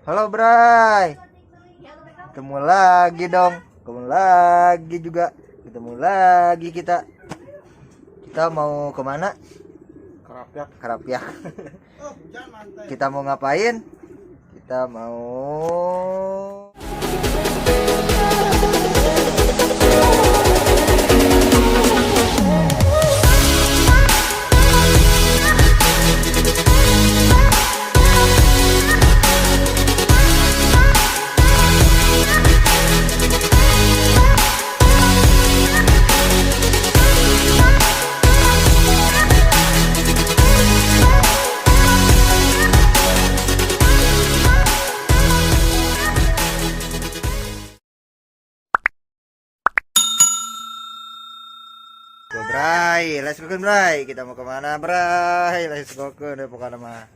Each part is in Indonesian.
Halo Bray, ketemu lagi dong, ketemu lagi juga, ketemu lagi kita. Kita mau kemana? Karapiak. Karapiak. Kita mau ngapain? Kita mau go Bray, let's go Bray. Kita mau kemana Bray? Let's go ke pokoknya mah.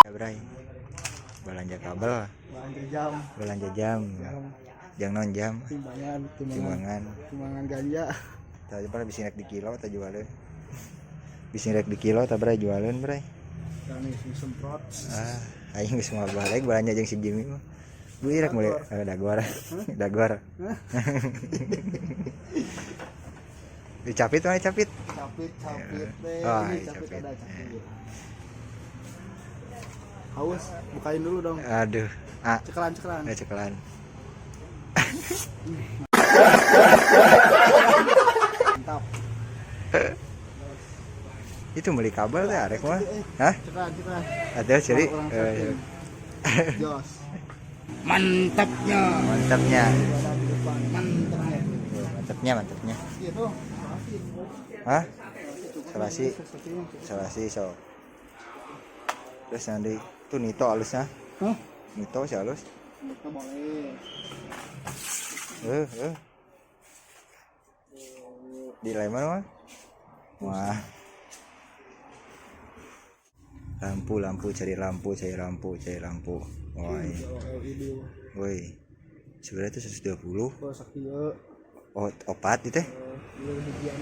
Ya Bray, belanja kabel, Belanja jam. belanja jam, jam non jam, Timbangan ganja. tadi pernah bisa naik di kilo atau jualin? Bisa naik di kilo atau Bray jualin Bray? Kami semprot. Aing geus moal balik belanja jeung si Jimmy mah. Bu irek mulai dagor. Dagor. Dicapit mana capit? Capit teh. Oh, Ini capit. ada capit. Haus, bukain dulu dong. Aduh. Cekelan. Cekelan. Mantap. Itu beli kabel teh arek mah. Hah? Cekelan. Ada ciri. Jos. Mantapnya. Mantapnya. Mantapnya. Mantapnya. Iya tuh. Hah? Salasi so. Terus nanti tuh Nito halusnya. Hah? Nito si halus. Kita boleh. Di Leman mah. Wah. Lampu cari lampu. Woi. Sebenarnya itu 120. Oh, sakieu. Oh, opat itu teh.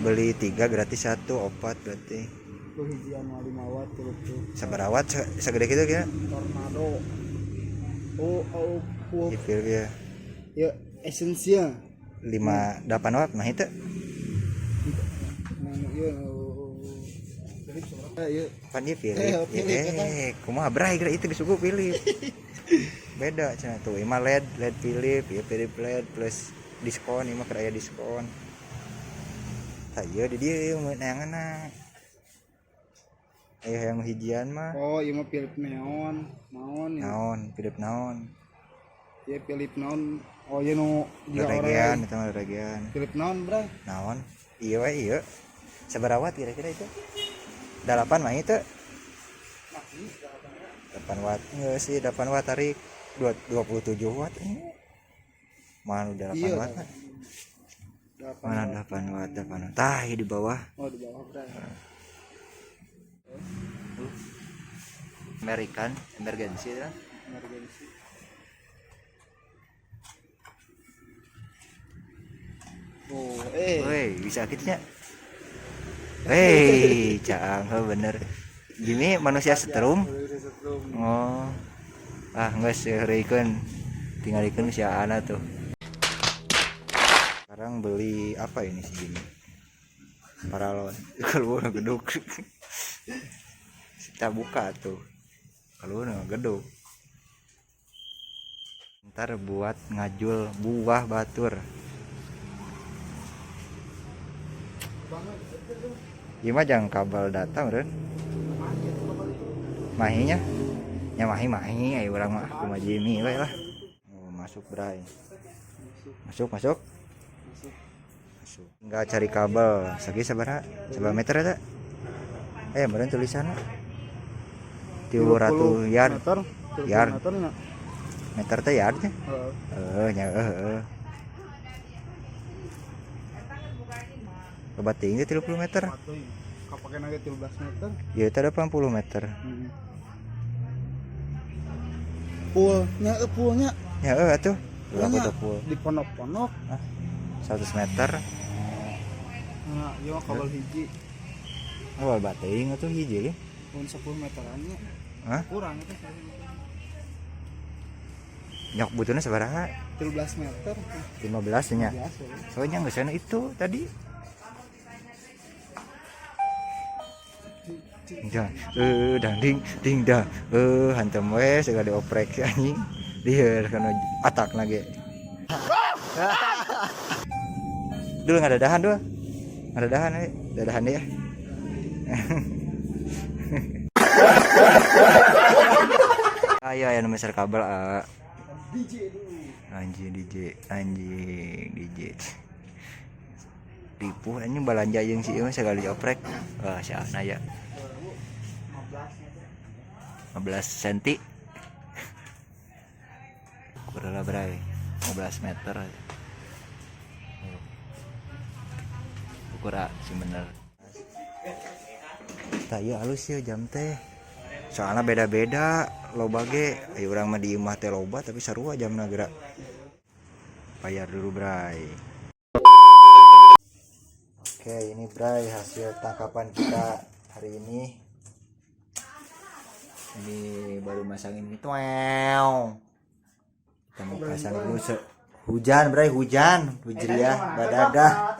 Beli 3 gratis 1 opat berarti. Tuh hijian 5 watt tuh. Sabarawat segede gitu kira. Tornado. Oh. Ipil ya. Ya, esensia. 8 watt mah itu. Pan dia Philip. Kumaha Bray geura itu geus Philip. Beda cenah tuh. Ima LED Philip, ya Philip LED plus diskon, ima keur aya diskon. Tah ieu di dieu meunangna. Aya yang hijian mah. Oh, ieu mah Philip neon. Naon ya? Naon, Philip naon? Ya Philip naon. Oh, ieu nu Regian, itu mah regian. Philip naon, Bray? Naon? Iya we ieu. Sabaraha watt kira-kira itu? 8 mah itu. 8 watt. Enggak sih, 8 watt tarik 27 watt ini. Mana udah 8 watt? Mana 8 watt, 8 watt. Tah, di bawah. Oh, di bawah, Bray. American emergency lah. Emergency. Oh, Woi, bisa kitnya. Hei, caang bener. Gini manusia setrum. Oh. Enggak seureikeun. Tingalikeun si Ana tuh. Sekarang beli apa ini sih gini? Paralon. Kalau geduk. Kita buka tuh. Kalau geduk. Ntar buat ngajul buah batur. Gimana jangan kabel data meren? Mahinya? Ya mahi ayo orang mah aku mah Jimmy we lah. Oh, masuk Bray. Masuk. Enggak cari kabel. Sagi sabaraha? Sabaraha meter ada? Meren tulisanna. 300 yard. Yard. Meter teh yardnya? Heeh. Lebat tinggi 30 meter. Kapake nage 13 meter. Ya itu ada 80 meter. Poolnya. Ya atuh. Berapa pool? Di ponok-ponok. 100 meter. Nah, ieu kabel hiji. Awal bateing atuh hiji ya. Pun 10 meterannya. Hah? Kurang itu. Nyok butuhnya sabaraha? 13 meter. 15 nya. 15 ya. Soalnya nggak sana itu tadi. Dah, ding ding dah. Hantem we segala dioprek si anjing. Dia kana atak lagi. Dulu nggak ada dahan dulu. Nggak ada dahan, dadahan ya. Ayo aya nu meser kabel DJ dulu. anjing DJ tipu anjing balanja jeung si ieu segala dioprek. Wah siana ya 15 cm kurang bray 15 meter ukur si bener tah ieu halus ya jam teh soalnya beda-beda loba ge ayo urang mah di imah teh loba tapi sarua jamna geura bayar dulu bray. Oke ini bray hasil tangkapan kita hari ini baru masang ini tuew kita mau pasang dulu hujan bray hujan hujriah badadah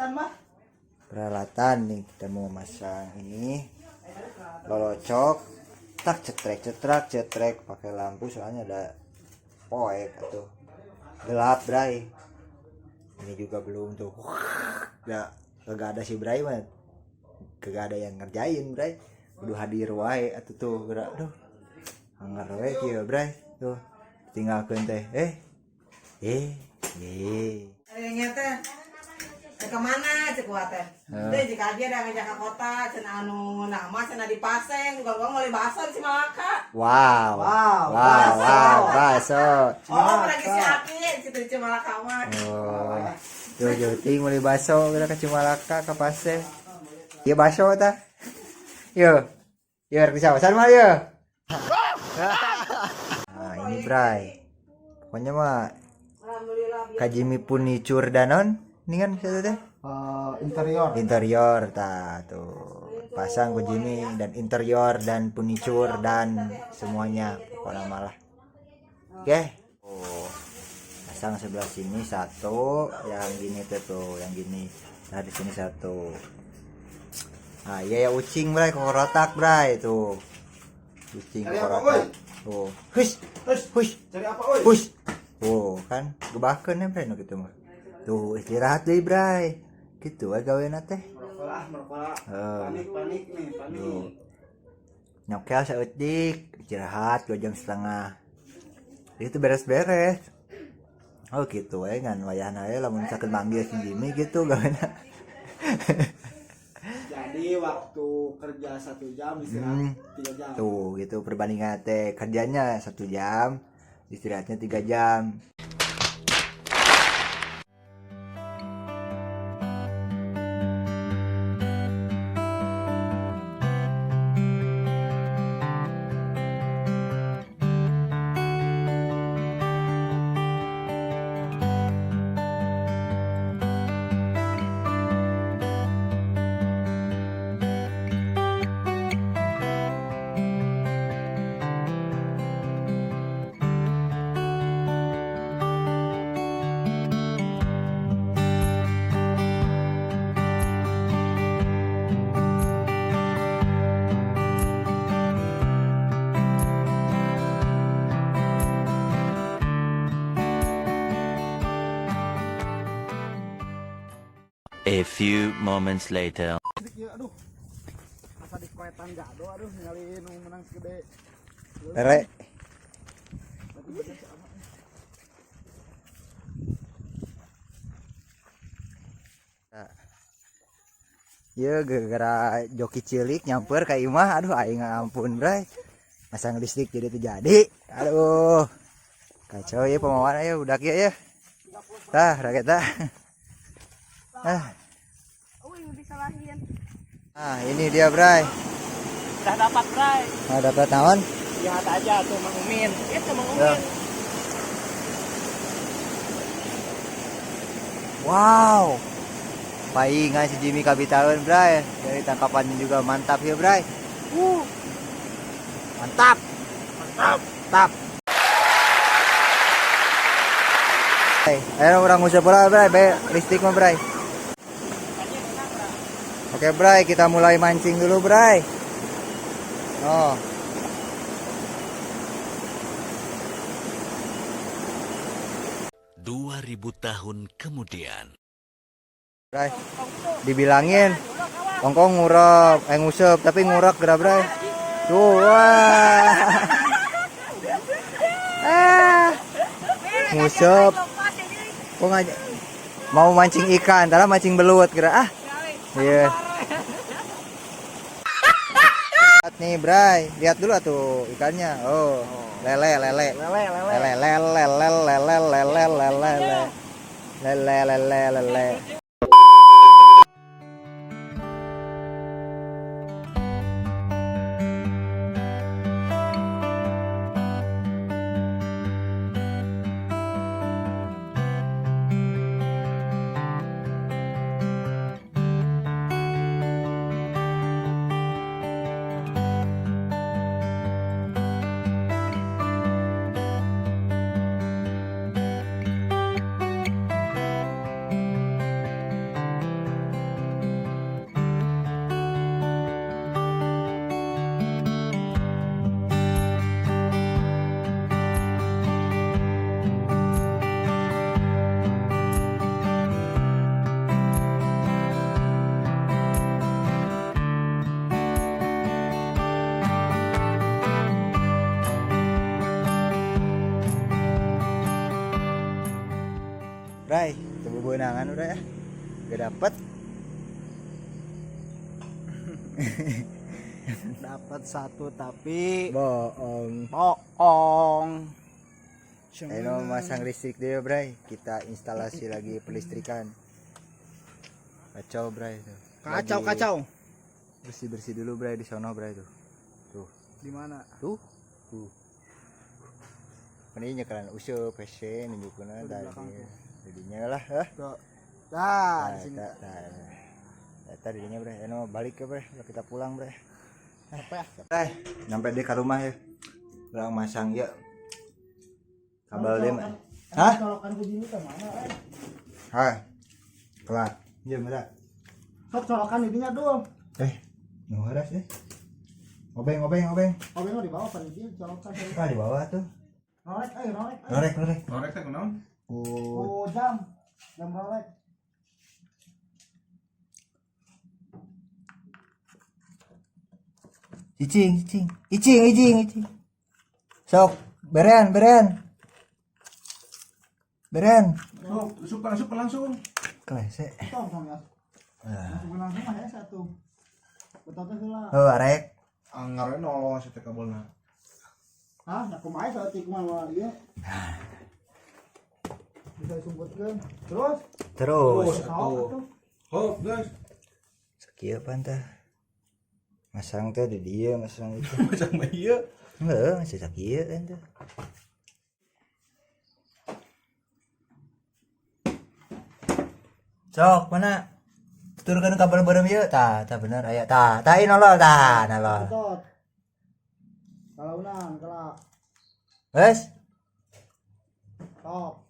peralatan nih kita mau masang ini lolocok tak cetrek pakai lampu soalnya ada poek atau gelap bray ini juga belum tuh kagak ada si bray mah kagak ada yang ngerjain bray udah hadir wae atuh tuh gerak aduh anggar we kieu bray tuh tinggalkeun teh nya teh kemana cek wa teh teh jika dia ada ngajak ke kota cenah anu nama cenah di Paseng gong meuli baso di Cimalaka wow baso lagi si Aki situ di Cimalaka mah yo ting meuli baso geura ka Cimalaka ka Paseng ieu baso tah yo rek disawasan mah yo nah ini bray pokoknya mah kajimi punicur danon ningan situ teh interior tah tuh pasang kujimi dan interior dan punicur dan semuanya pokoknya malah oke pasang sebelah sini satu yang gini tuh yang gini nah di sini satu nah iya ya ucing bray kokorotak bray tuh ucing kokorotak tuh hush Cari apa oi? push tuh kan gebakeun ya bray nu kitu mah tuh istirahat deui bray gitu we gaweuna teh Merkola. Panik nih. nyokel saeutik istirahat 2 jam setengah itu beres-beres oh gitu we ngan wayahna we lamun sakeun manggil si Jimmy gitu gaweuna Jadi waktu kerja 1 jam istirahat 3 jam. tuh gitu perbandingan teh kerjanya 1 jam istirahatnya 3 jam. A few moments later. Aduh. Asa di koetan gado aduh ningali nu menang gede. Rere ya gara-gara joki cilik nyamper ka imah aduh aing ampun bray masang listrik jadi terjadi aduh kacau ya pemawan ya udah ya tah rakyat tah nah ini dia bray udah dapat bray nah dapat naon lihat aja tuh Mang Umin itu Mang Umin wow paingan si Jimmy kabitaun bray dari tangkapannya juga mantap ya bray mantap Ayo orang usah pula Bray, listrik mah Bray. Oke Bray, kita mulai mancing dulu Bray. Oh. Dua 2000 tahun kemudian. Bray, dibilangin kongkong ngusep tapi ngurak gerak Bray. Tuh, wah. Ngusep. Kok ngajak mau mancing ikan, talah mancing belut gerak ah. Iya. Lihat nih Bray, lihat dulu tuh ikannya. Oh, lele. Bray, coba benangan udah ya. Gak dapet. Dapat satu tapi Bohong. Ayo masang listrik dulu Bray. Kita instalasi lagi pelistrikan. Kacau Bray tuh. Kacau. Bersih dulu Bray di sono Bray tuh. Tuh. Di mana? Tuh. Ini nyekalan usup PC nunjukeun tadi. Jadinya lah, Dah, di sini. Tadinya Bray, balik ke Bray, kita pulang Bray. Apa ya? Nyampe deh ke rumah ya. Orang masang ya. Kabel dia. Hah? Colokan ke sini ke mana? Hai. Kelar. Iya, bener. Sok colokan ininya dong. Ngeharas deh. Obeng. Obeng di bawah panitia colokan. Di bawah tuh. Rolek. Norek teh kunaon? Oh, jam rolek. Icing. Sok, beren. Sok langsung. Klese. Tong ya. Langsung mah ya satu. Betul heula. Oh, arek. Ngareno si teh kabelna. Hah, nya kumaha saeutik mah ieu. Bisa disumputkeun. Terus. Hop, guys. Sakieu pantah. Masang teh di dieu, masang itu. Macam ieu. Heuh, masih sakieu kan teh. Sok, mana? Turunkan kabel bareng ieu. Tah bener aya. Tah nolol. Betot. Kalaunan, kelak. Wes. Top.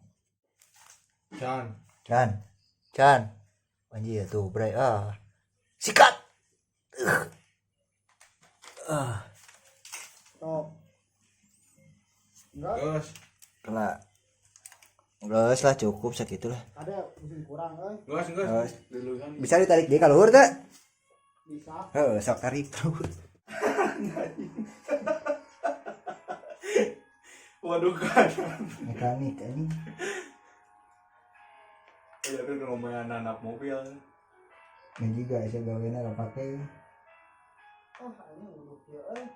Can. Anjir tuh, Bray. Sikat. Top. Enggak. Guys. Kelak. Geus lah cukup sakitu lah. Ada mesin kurang euy. Guys. Duluan. Bisa ditarik dia ka luhur teh? Bisa. Heuh, sok tarik luhur. Waduh kan. Mekanik anjing. Ya udah ngomongin anak mobil. Ini juga saya gawena enggak pakai. Oh, ini uduk ya euy.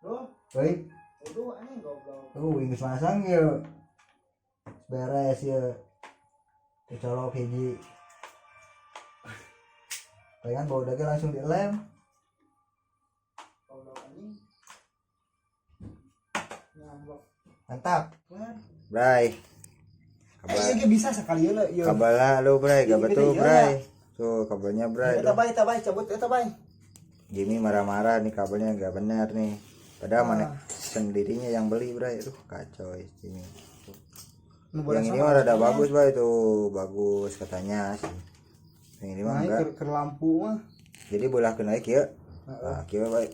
Loh, Baik. uduk anjing goblok. Geus masang ya. Beres ya. Kecolok hiji. Pengen bawa daging langsung dilem. Goblok anjing. Nyambok. Mantap. Bray. Ini bisa sekali ya. Kabel lu Bray, kabel Ini tuh gede, Bray. Tuh kabelnya Bray. Eta bae cabut eta bae. Jimmy marah-marah nih kabelnya nggak benar nih. Padahal mana sendirinya yang beli Bray. Aduh kacau Jimmy. Yang ini mah rada bagus bah itu, bagus katanya sih. Yang ini mah enggak. Ke lampu mah. Jadi boleh ke naik ya. Nah, kieu bae.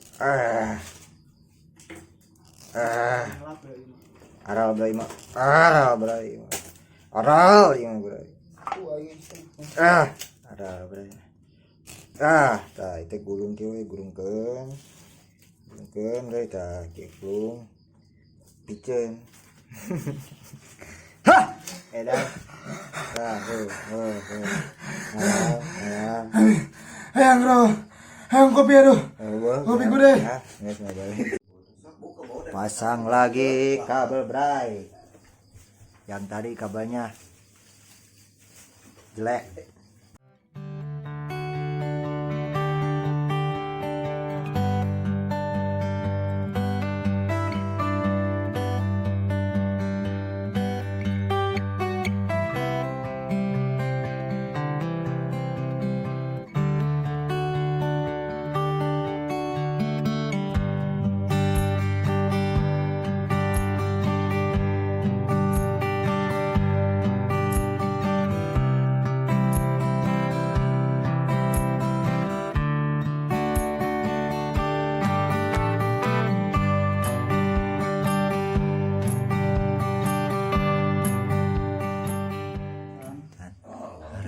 Aral brai mah. Aral brai mah. Aral ieu mah brai. Aral brai. Tah itu gulung kieu we gulungkeun. Gulungkeun brai tah kieu piceun. Edan. Hayang bro. Hayang kopi aduh. Kopi gede. Pasang lagi kabel bray. Yang tadi kabelnya jelek.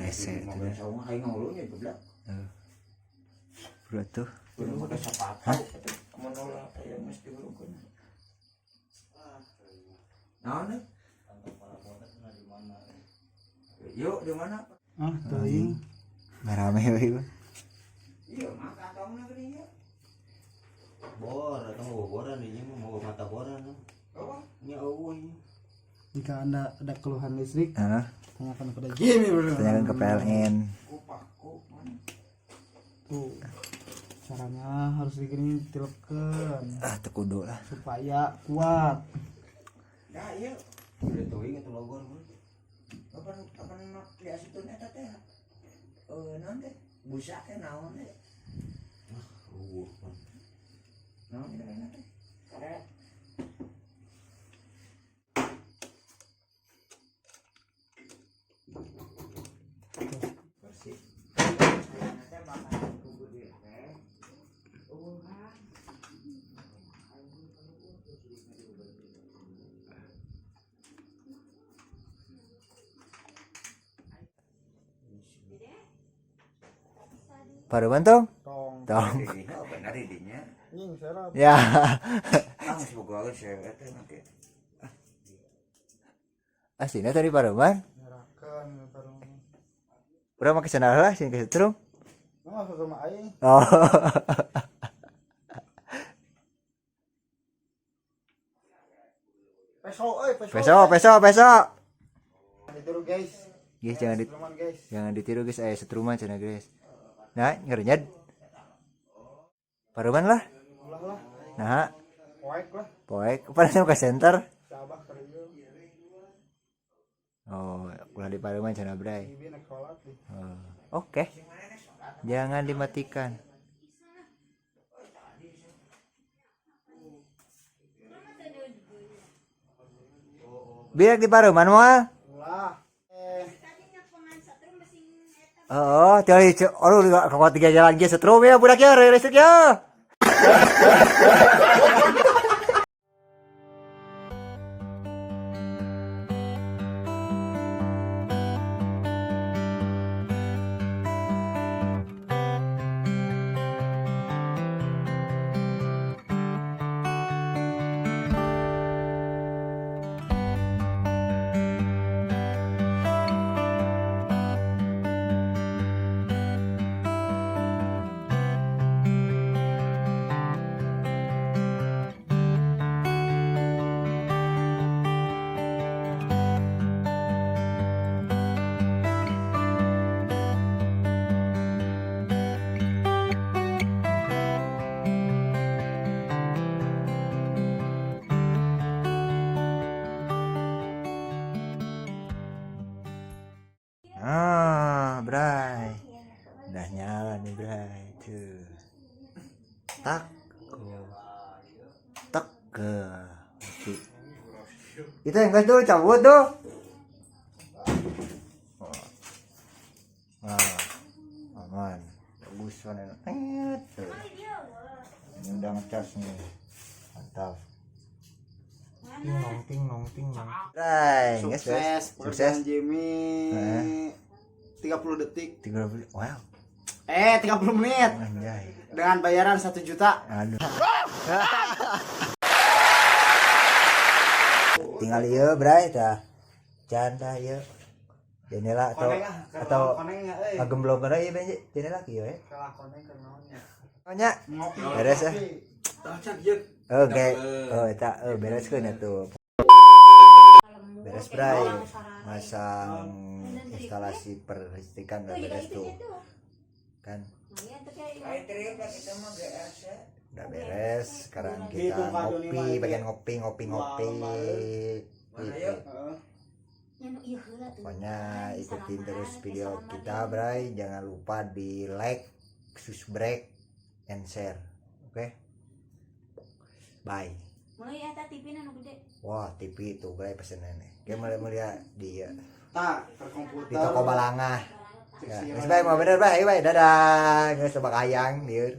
Rese itu deh. Bro tuh. Hah? Yuk di mana? Teuing. Rame we. Iya, maka tahunna geuning ya. Bor atau mau boran ini mau mata boran. Ini eueuh. Jika Anda ada keluhan listrik, Heeh. tanyakan kepada Jimmy bro. Tanyakan ke PLN. Tuh. Caranya harus digini tilepkeun Tekudu lah. supaya kuat. Dah ieu. Udah teuing eta logor mah. Kapan ya situn eta teh. Naon teh? Busa teh naon teh? Naon teh teh? Karet. Bersih. Saya bakal tunggu di teh. Paruman tong? Tong. Benar dinya. Nying serap. Ya. Geus boga geus eta nanti. Aslinya tadi paruman. Nyerakeun baru. Urang make cenah lah sing ke setrum. Nah, sama aing. Oh. Peso. Ditiru guys. Guys Teman guys. jangan ditiru guys, setruman cenah guys. Nah, ngerenyed. Paruman lah. Ulah lah. Nah, Poek lah. poek padahal ke center. Sabah kerja. Oh, ulah di paruman cenah bray. Bibi naik sholat deh. Oh, oke. Jangan dimatikan. Biar di paruman moal. Ulah. Oh, tadi aduh kekuat 3 jalan ge setrum ya budak ya listrik ya. Bray. Udah nyala nih, Bray. Tuh. Tak. Tak ke. Itu yang gas tuh cabut tuh. Man, bagus mana. Tuh. Ini udah ngecas nih. Mantap. Ting nong. Right, Sukses pekerjaan Jimmy. 30 detik. 30. Wow. 30 menit. Anjay. Dengan bayaran 1 juta. Aduh. Tinggal ieu, Bray, tah. Canda ieu. Jendela atau ngagemblong kana ieu benje jendela kieu we. Kalah koneng ke naonnya. Nya. Beres ya. Tacak ieu. Oke. Oh, eta bereskeun atuh. Beres, Bray. Masang instalasi perlistrikan udah beres tuh. Kan? Udah beres. Sekarang kita ngopi, bagian ngopi. Pokoknya ikutin terus video kita, Bray. Jangan lupa di like, subscribe, and share. Oke? Bye. Wah, TV itu, Bray, pesenannya. Kayak melihat dia Tak, terkomputer. di toko Balangah. Ya, bye, mau bener, Bray. Bye, dadah. Nggak sebab ayang, dia.